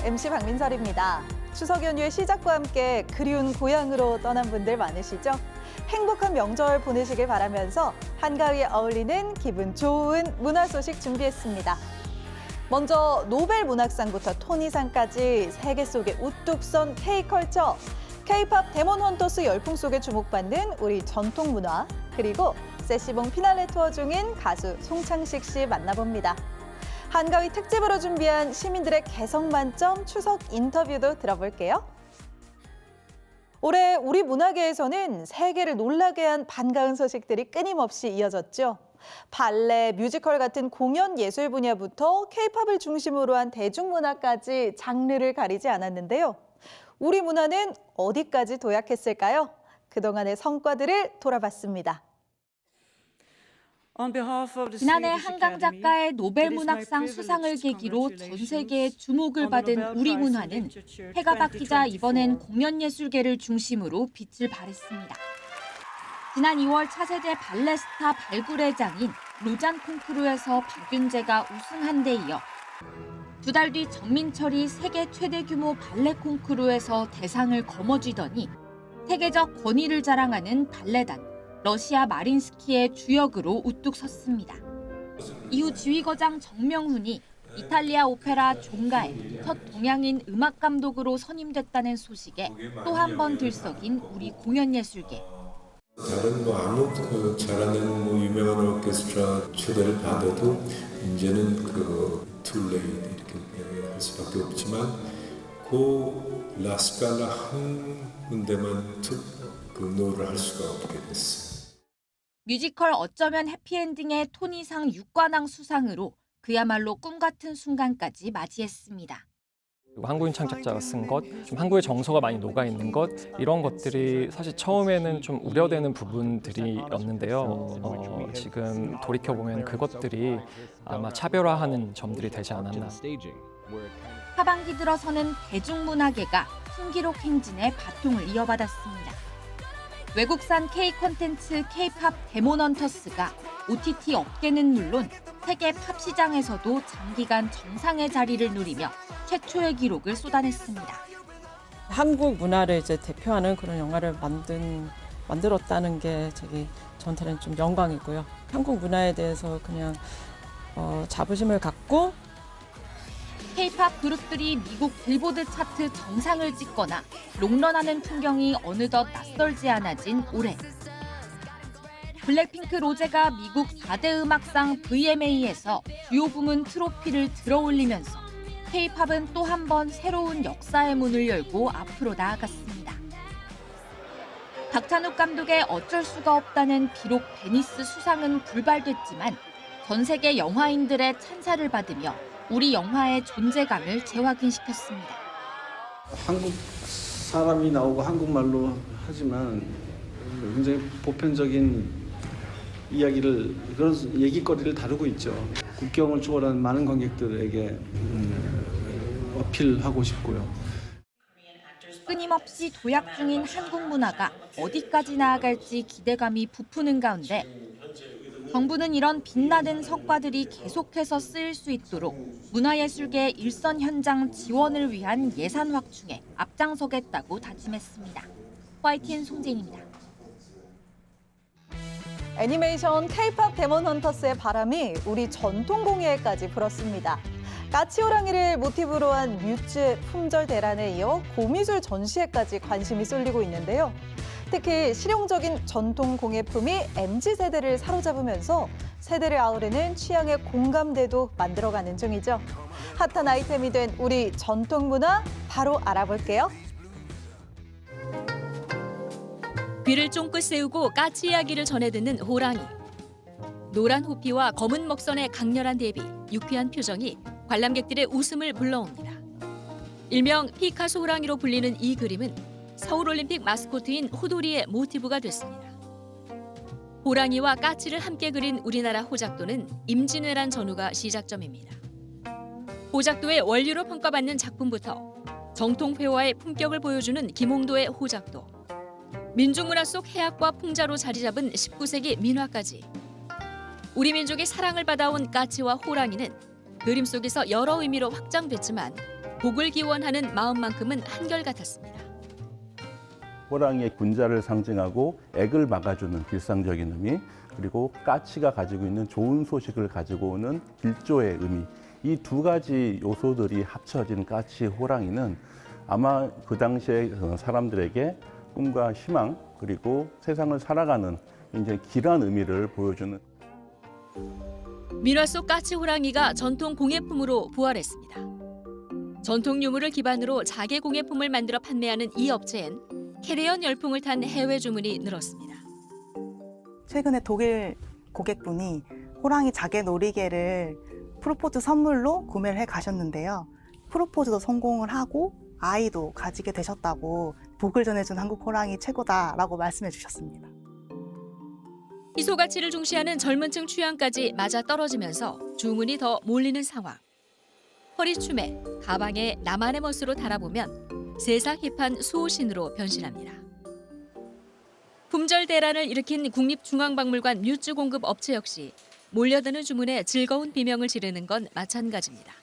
MC 박민설입니다. 추석 연휴의 시작과 함께 그리운 고향으로 떠난 분들 많으시죠? 행복한 명절 보내시길 바라면서 한가위에 어울리는 기분 좋은 문화 소식 준비했습니다. 먼저 노벨 문학상부터 토니상까지 세계 속에 우뚝 선 K컬처, K-팝 데몬 헌터스 열풍 속에 주목받는 우리 전통 문화, 그리고 세시봉 피날레 투어 중인 가수 송창식 씨 만나봅니다. 한가위 특집으로 준비한 시민들의 개성 만점 추석 인터뷰도 들어볼게요. 올해 우리 문화계에서는 세계를 놀라게 한 반가운 소식들이 끊임없이 이어졌죠. 발레, 뮤지컬 같은 공연 예술 분야부터 K-팝을 중심으로 한 대중문화까지 장르를 가리지 않았는데요. 우리 문화는 어디까지 도약했을까요? 그동안의 성과들을 돌아봤습니다. 지난해 한강 작가의 노벨 문학상 수상을 계기로 전 세계의 주목을 받은 우리 문화는 해가 바뀌자 이번엔 공연 예술계를 중심으로 빛을 발했습니다. 지난 2월 차세대 발레 스타 발굴의 장인 로잔 콩쿠르에서 박윤재가 우승한 데 이어 두 달 뒤 전민철이 세계 최대 규모 발레 콩쿠르에서 대상을 거머쥐더니 세계적 권위를 자랑하는 발레단 러시아 마린스키의 주역으로 우뚝 섰습니다. 이후 지휘거장 정명훈이 이탈리아 오페라 종가의 첫 동양인 음악 감독으로 선임됐다는 소식에 또 한 번 들썩인 우리 공연 예술계. 다른 아무 잘하는 유명한 오케스트라 초대를 받아도 이제는 툴레이 이렇게 할 수밖에 없지만 그 라스칼라 한 군데만 노를 할 수가 없게 됐어요. 뮤지컬 어쩌면 해피엔딩의 토니상 6관왕 수상으로 그야말로 꿈같은 순간까지 맞이했습니다. 한국인 창작자가 쓴 것, 좀 한국의 정서가 많이 녹아있는 것, 이런 것들이 사실 처음에는 좀 우려되는 부분들이었는데요. 지금 돌이켜보면 그것들이 아마 차별화하는 점들이 되지 않았나. 하반기 들어서는 대중문화계가 신기록 행진의 바통을 이어받았습니다. 외국산 K 콘텐츠 K-팝 데몬 헌터스가 OTT 업계는 물론 세계 팝 시장에서도 장기간 정상의 자리를 누리며 최초의 기록을 쏟아냈습니다. 한국 문화를 이제 대표하는 그런 영화를 만들었다는 게 저한테는 좀 영광이고요. 한국 문화에 대해서 그냥 자부심을 갖고 K-팝 그룹들이 미국 빌보드 차트 정상을 찍거나 롱런하는 풍경이 어느덧 낯설지 않아진 올해. 블랙핑크 로제가 미국 4대 음악상 VMA에서 주요 부문 트로피를 들어올리면서 K-팝은 또 한 번 새로운 역사의 문을 열고 앞으로 나아갔습니다. 박찬욱 감독의 어쩔 수가 없다는 비록 베니스 수상은 불발됐지만 전 세계 영화인들의 찬사를 받으며 우리 영화의 존재감을 재확인시켰습니다. 한국 사람이 나오고 한국말로 하지만 굉장히 보편적인 그런 얘기거리를 다루고 있죠. 국경을 초월한 많은 관객들에게 어필하고 싶고요. 끊임없이 도약 중인 한국 문화가 어디까지 나아갈지 기대감이 부푸는 가운데 정부는 이런 빛나는 성과들이 계속해서 쓰일 수 있도록 문화예술계 일선 현장 지원을 위한 예산 확충에 앞장서겠다고 다짐했습니다. YTN 송재인입니다. 애니메이션 K-팝 데몬 헌터스의 바람이 우리 전통 공예에까지 불었습니다. 까치호랑이를 모티브로 한 뮤즈 품절 대란에 이어 고미술 전시회까지 관심이 쏠리고 있는데요. 특히 실용적인 전통 공예품이 MZ세대를 사로잡으면서 세대를 아우르는 취향의 공감대도 만들어가는 중이죠. 핫한 아이템이 된 우리 전통 문화 바로 알아볼게요. 귀를 쫑긋 세우고 까치 이야기를 전해듣는 호랑이. 노란 호피와 검은 먹선의 강렬한 대비, 유쾌한 표정이 관람객들의 웃음을 불러옵니다. 일명 피카소 호랑이로 불리는 이 그림은 서울올림픽 마스코트인 호돌이의 모티브가 됐습니다. 호랑이와 까치를 함께 그린 우리나라 호작도는 임진왜란 전후가 시작점입니다. 호작도의 원류로 평가받는 작품부터 정통회화의 품격을 보여주는 김홍도의 호작도, 민중문화 속 해학과 풍자로 자리 잡은 19세기 민화까지 우리 민족의 사랑을 받아온 까치와 호랑이는 그림 속에서 여러 의미로 확장됐지만 복을 기원하는 마음만큼은 한결같았습니다. 호랑이의 군자를 상징하고 액을 막아주는 길상적인 의미, 그리고 까치가 가지고 있는 좋은 소식을 가지고 오는 길조의 의미, 이 두 가지 요소들이 합쳐진 까치 호랑이는 아마 그 당시에 사람들에게 꿈과 희망, 그리고 세상을 살아가는 굉장히 길한 의미를 보여주는. 민화 속 까치 호랑이가 전통 공예품으로 부활했습니다. 전통 유물을 기반으로 자개 공예품을 만들어 판매하는 이 업체엔 캐리언 열풍을 탄 해외 주문이 늘었습니다. 최근에 독일 고객분이 호랑이 자개 놀이개를 프로포즈 선물로 구매를 해 가셨는데요. 프로포즈도 성공을 하고 아이도 가지게 되셨다고 복을 전해준 한국 호랑이 최고다라고 말씀해 주셨습니다. 희소 가치를 중시하는 젊은 층 취향까지 맞아떨어지면서 주문이 더 몰리는 상황. 허리춤에 가방에 나만의 멋으로 달아보면 세상 힙한 수호신으로 변신합니다. 품절 대란을 일으킨 국립중앙박물관 뮤즈 공급 업체 역시 몰려드는 주문에 즐거운 비명을 지르는 건 마찬가지입니다.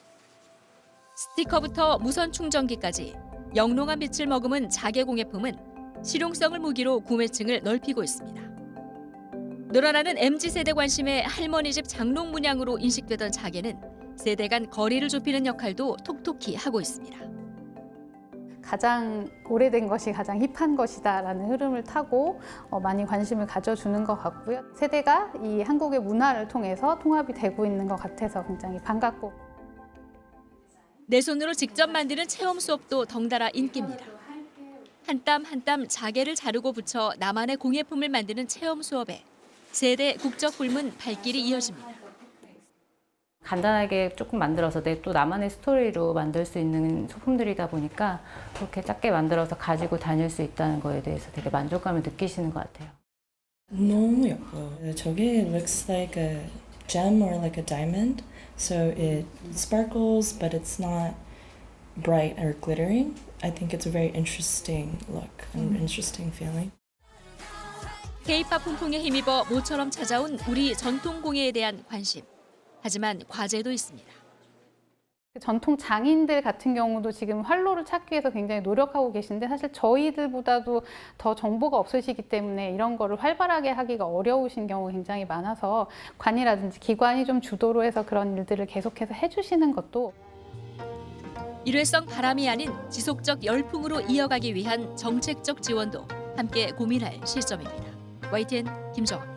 스티커부터 무선 충전기까지 영롱한 빛을 머금은 자개 공예품은 실용성을 무기로 구매층을 넓히고 있습니다. 늘어나는 MZ세대 관심에 할머니 집 장롱 문양으로 인식되던 자개는 세대 간 거리를 좁히는 역할도 톡톡히 하고 있습니다. 가장 오래된 것이 가장 힙한 것이다라는 흐름을 타고 많이 관심을 가져주는 것 같고요. 세대가 이 한국의 문화를 통해서 통합이 되고 있는 것 같아서 굉장히 반갑고. 내 손으로 직접 만드는 체험 수업도 덩달아 인기입니다. 한 땀 한 땀 자개를 자르고 붙여 나만의 공예품을 만드는 체험 수업에 세대 국적 불문 발길이 이어집니다. 간단하게 조금 만들어서 또 나만의 스토리로 만들 수 있는 소품들이다 보니까 그렇게 작게 만들어서 가지고 다닐 수 있다는 거에 대해서 되게 만족감을 느끼시는 것 같아요. 너무 예뻐요. 저게 looks like a gem or like a diamond. So it sparkles, but it's not bright or glittering. I think it's a very interesting look and interesting feeling. K-팝 풍풍에 힘입어 모처럼 찾아온 우리 전통 공예에 대한 관심. 하지만 과제도 있습니다. 전통 장인들 같은 경우도 지금 활로를 찾기 위해서 굉장히 노력하고 계신데 사실 저희들보다도 더 정보가 없으시기 때문에 이런 거를 활발하게 하기가 어려우신 경우가 굉장히 많아서 관이라든지 기관이 좀 주도로 해서 그런 일들을 계속해서 해주시는 것도 일회성 바람이 아닌 지속적 열풍으로 이어가기 위한 정책적 지원도 함께 고민할 시점입니다. YTN 김정아입니다.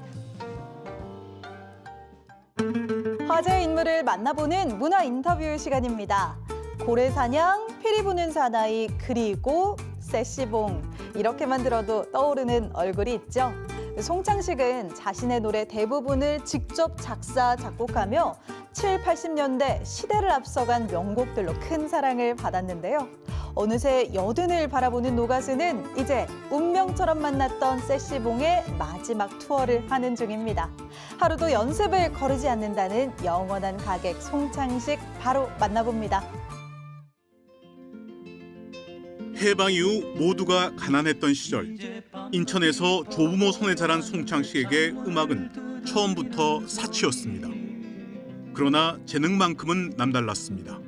화제의 인물을 만나보는 문화 인터뷰 시간입니다. 고래사냥, 피리 부는 사나이, 그리고 세시봉. 이렇게만 들어도 떠오르는 얼굴이 있죠. 송창식은 자신의 노래 대부분을 직접 작사, 작곡하며 7, 80년대 시대를 앞서간 명곡들로 큰 사랑을 받았는데요. 어느새 여든을 바라보는 노가수는 이제 운명처럼 만났던 세시봉의 마지막 투어를 하는 중입니다. 하루도 연습을 거르지 않는다는 영원한 가객 송창식 바로 만나봅니다. 해방 이후 모두가 가난했던 시절 인천에서 조부모 손에 자란 송창식에게 음악은 처음부터 사치였습니다. 그러나 재능만큼은 남달랐습니다.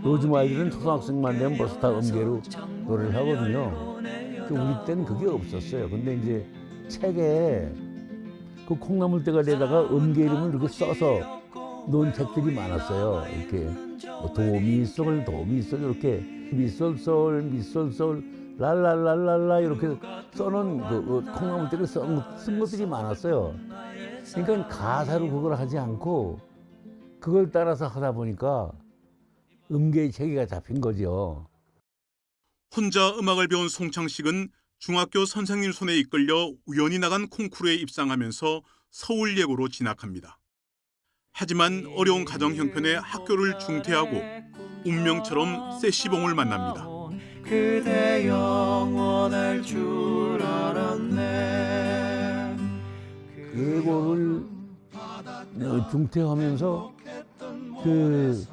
요즘 아이들은 초등학생만 되면 벌써 다 음계로 노래를 하거든요. 우리 때는 그게 없었어요. 근데 이제 책에 그 콩나물대가 내다가 음계 이름을 이렇게 써서 놓은 책들이 많았어요. 이렇게 도미솔 도미솔 이렇게 미솔솔 미솔솔 랄랄랄랄라 이렇게 써놓은 그 콩나물대를 쓴 것들이 많았어요. 그러니까 가사로 그걸 하지 않고 그걸 따라서 하다 보니까 음계의 체계가 잡힌 거죠. 혼자 음악을 배운 송창식은 중학교 선생님 손에 이끌려 우연히 나간 콩쿠르에 입상하면서 서울예고로 진학합니다. 하지만 어려운 가정 형편에 학교를 중퇴하고 운명처럼 세시봉을 만납니다. 그대 영원할 줄 알았네. 예고를 중퇴하면서 그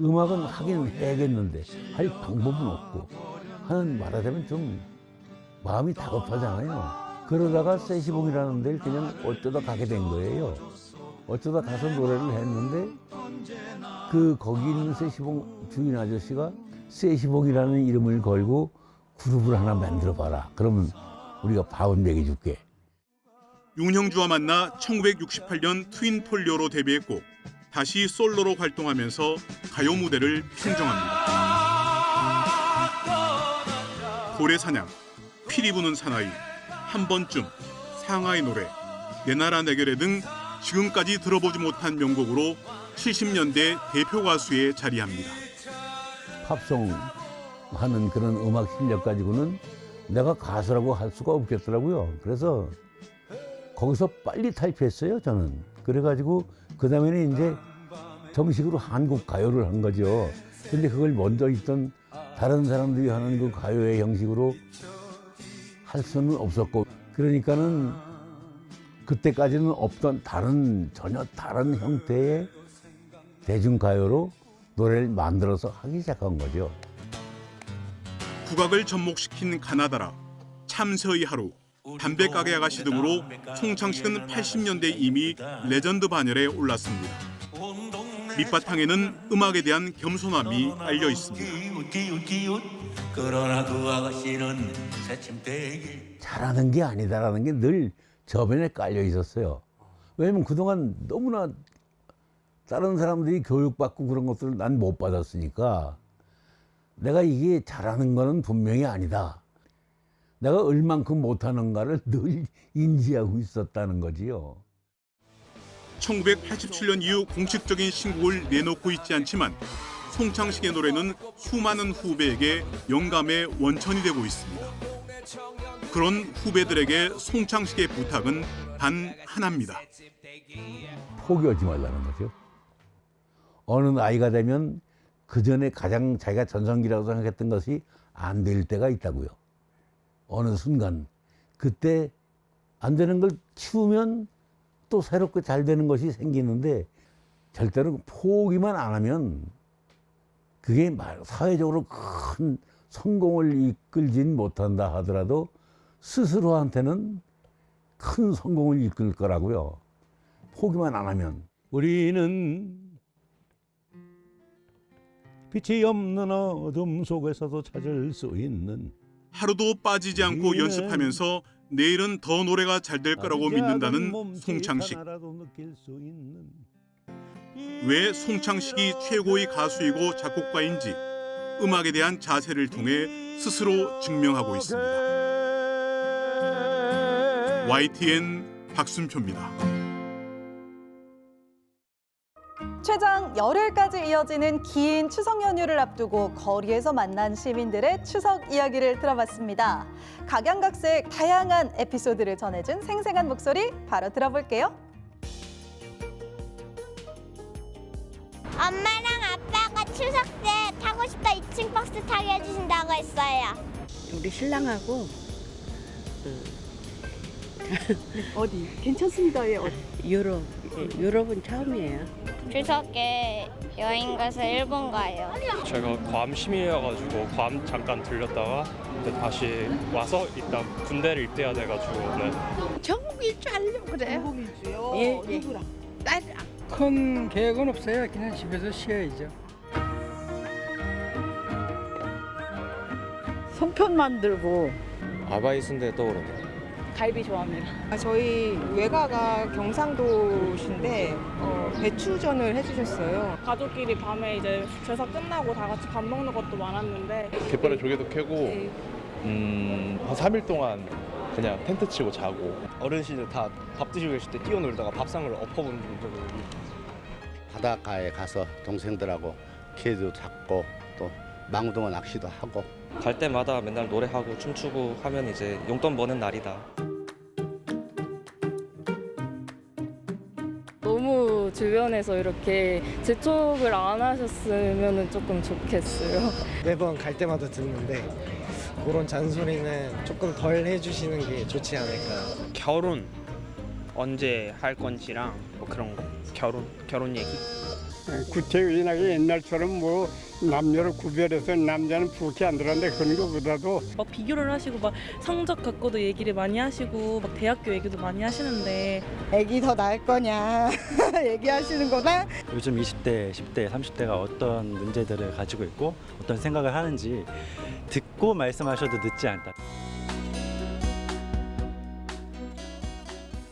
음악은 하긴 해야겠는데 할 방법은 없고 하는 말하자면 좀 마음이 다급하잖아요. 그러다가 세시봉이라는 데를 그냥 어쩌다 가게 된 거예요. 어쩌다 가서 노래를 했는데 거기 있는 세시봉 주인 아저씨가 세시봉이라는 이름을 걸고 그룹을 하나 만들어봐라. 그러면 우리가 밥은 먹여줄게. 윤형주와 만나 1968년 트윈폴리오로 데뷔했고 다시 솔로로 활동하면서 가요 무대를 평정합니다. 고래사냥, 피리 부는 사나이, 한 번쯤, 상하이 노래, 내 나라 내 결의 등 지금까지 들어보지 못한 명곡으로 70년대 대표 가수에 자리합니다. 팝송 하는 그런 음악 실력 가지고는 내가 가수라고 할 수가 없겠더라고요. 그래서 거기서 빨리 탈피했어요, 저는. 그래가지고 그 다음에는 이제 정식으로 한국 가요를 한 거죠. 근데 그걸 먼저 있던 다른 사람들이 하는 그 가요의 형식으로 할 수는 없었고, 그러니까는 그때까지는 없던 전혀 다른 형태의 대중가요로 노래를 만들어서 하기 시작한 거죠. 국악을 접목시킨 가나다라, 참새의 하루, 담배가게 아가씨 등으로 송창식은 80년대 이미 레전드 반열에 올랐습니다. 밑바탕에는 음악에 대한 겸손함이 알려 있습니다. 그러나 그 아가씨는 잘하는 게 아니다라는 게 늘 저변에 깔려 있었어요. 왜냐면 그동안 너무나 다른 사람들이 교육받고 그런 것들을 난 못 받았으니까 내가 이게 잘하는 거는 분명히 아니다. 내가 얼만큼 못하는가를 늘 인지하고 있었다는 거지요. 1987년 이후 공식적인 신곡을 내놓고 있지 않지만 송창식의 노래는 수많은 후배에게 영감의 원천이 되고 있습니다. 그런 후배들에게 송창식의 부탁은 단 하나입니다. 포기하지 말라는 거죠. 어느 나이가 되면 그 전에 가장 자기가 전성기라고 생각했던 것이 안 될 때가 있다고요. 어느 순간 그때 안 되는 걸 치우면 또 새롭게 잘 되는 것이 생기는데 절대로 포기만 안 하면 그게 사회적으로 큰 성공을 이끌진 못한다 하더라도 스스로한테는 큰 성공을 이끌 거라고요. 포기만 안 하면. 우리는 빛이 없는 어둠 속에서도 찾을 수 있는 하루도 빠지지 않고 연습하면서 내일은 더 노래가 잘 될 거라고 믿는다는 송창식. 왜 송창식이 최고의 가수이고 작곡가인지 음악에 대한 자세를 통해 스스로 증명하고 있습니다. YTN 박순표입니다. 최장 열흘까지 이어지는 긴 추석 연휴를 앞두고 거리에서 만난 시민들의 추석 이야기를 들어봤습니다. 각양각색 다양한 에피소드를 전해준 생생한 목소리 바로 들어볼게요. 엄마랑 아빠가 추석 때 타고 싶다 2층 버스 타게 해주신다고 했어요. 우리 신랑하고 어디 괜찮습니다. 유럽은 처음이에요. 추석에 여행 가서 일본 가요. 제가 괌 시민이어가지고 괌 잠깐 들렸다가 다시 와서 이따 군대를 입대해야 돼가지고 네. 전국 일주 하려고 그래요. 전국 일주요? 예. 누구랑? 딸이랑. 큰 계획은 없어요. 그냥 집에서 쉬어야죠. 송편 만들고 아바이 순대 떠오르네요. 갈비 좋아합니다. 저희 외가가 경상도신데 배추전을 해주셨어요. 가족끼리 밤에 이제 제사 끝나고 다 같이 밥 먹는 것도 많았는데 갯벌에 조개도 캐고 한 3일 동안 그냥 텐트 치고 자고 어르신들 다 밥 드시고 계실 때 뛰어놀다가 밥상을 엎어본 적이 바닷가에 가서 동생들하고 개도 잡고 또 망우동어 낚시도 하고 갈 때마다 맨날 노래하고 춤추고 하면 이제 용돈 버는 날이다. 너무 주변에서 이렇게 재촉을 안 하셨으면 조금 좋겠어요. 매번 갈 때마다 듣는데 그런 잔소리는 조금 덜 해주시는 게 좋지 않을까. 결혼 언제 할 건지랑 뭐 그런 거 결혼 얘기. 구체적이게 옛날처럼 뭐 남녀를 구별해서 남자는 부엌에 안 들어간다 그런 것보다도 막 비교를 하시고 막 성적 갖고도 얘기를 많이 하시고 막 대학교 얘기도 많이 하시는데 애기 더 낳을 거냐 얘기하시는 거다. 요즘 20대, 10대, 30대가 어떤 문제들을 가지고 있고 어떤 생각을 하는지 듣고 말씀하셔도 늦지 않다.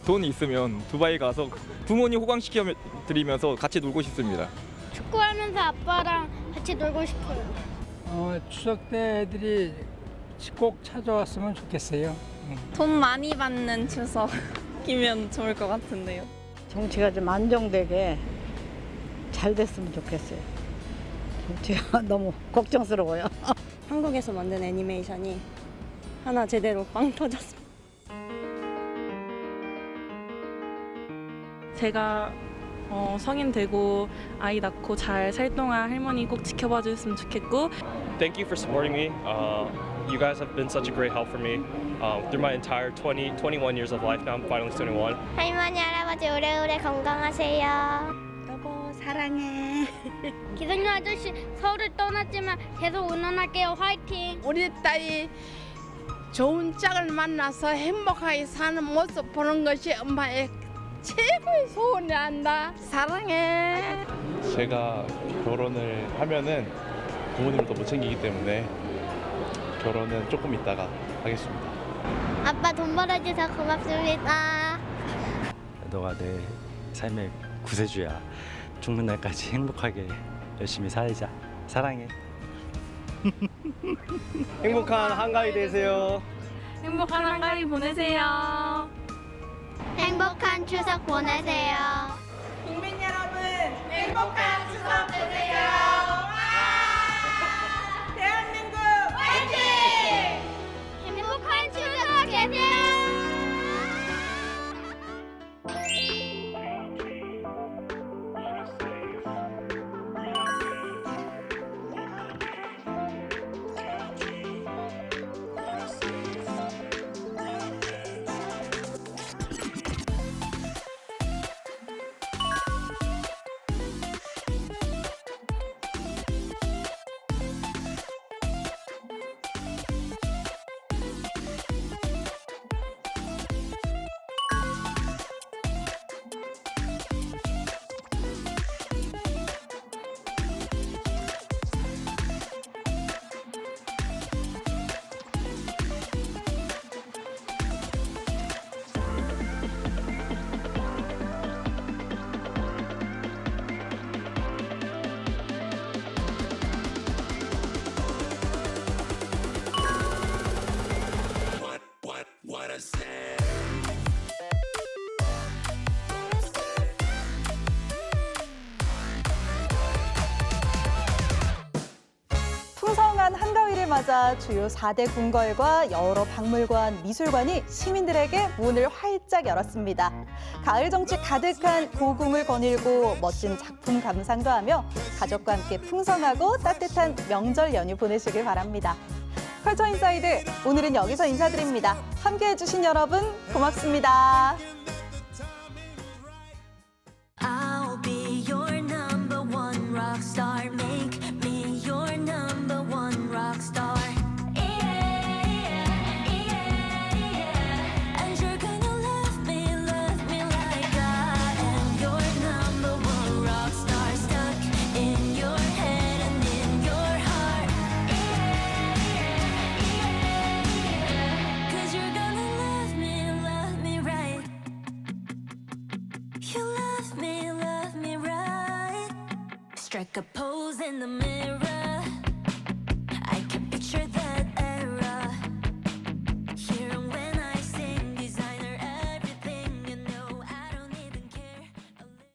돈이 있으면 두바이 가서 부모님 호강시켜 드리면서 같이 놀고 싶습니다. 축구하면서 아빠랑 같이 놀고 싶어요. 추석 때 애들이 꼭 찾아왔으면 좋겠어요. 돈 많이 받는 추석이면 좋을 것 같은데요. 정치가 좀 안정되게 잘 됐으면 좋겠어요. 정치가 너무 걱정스러워요. 한국에서 만든 애니메이션이 하나 제대로 빵 터졌습니다. 제가 성인 되고 아이 낳고 잘 살 동안 할머니 꼭 지켜봐 주셨으면 좋겠고. Thank you for supporting me. You guys have been such a great help for me through my entire 21 years of life. Now I'm finally 21. 할머니 할아버지 오래오래 건강하세요. 여보 사랑해. 기성용 아저씨 서울을 떠났지만 계속 응원할게요. 화이팅. 우리 딸이 좋은 짝을 만나서 행복하게 사는 모습 보는 것이 엄마의 최고의 소원이 한다. 사랑해. 제가 결혼을 하면은 부모님을 더 못 챙기기 때문에 결혼은 조금 있다가 하겠습니다. 아빠 돈 벌어줘서 고맙습니다. 너가 내 삶의 구세주야. 죽는 날까지 행복하게 열심히 살자. 사랑해. 행복한 한가위 되세요. 행복한 한가위 보내세요. 행복한 추석 보내세요. 국민 여러분 행복한 추석 되세요. 대한민국 화이팅! 행복한 추석 되세요. 풍성한 한가위를 맞아 주요 4대 궁궐과 여러 박물관, 미술관이 시민들에게 문을 활짝 열었습니다. 가을 정취 가득한 고궁을 거닐고 멋진 작품 감상도 하며 가족과 함께 풍성하고 따뜻한 명절 연휴 보내시길 바랍니다. 컬처 인사이드, 오늘은 여기서 인사드립니다. 함께해 주신 여러분 고맙습니다. I'll be your number one rock star. Make me your number one rock star. And you're gonna love me like I am your number one rock star. Stuck in your head and in your heart. 'Cause you're gonna love me right. You love me right. Strike a pose in the mirror.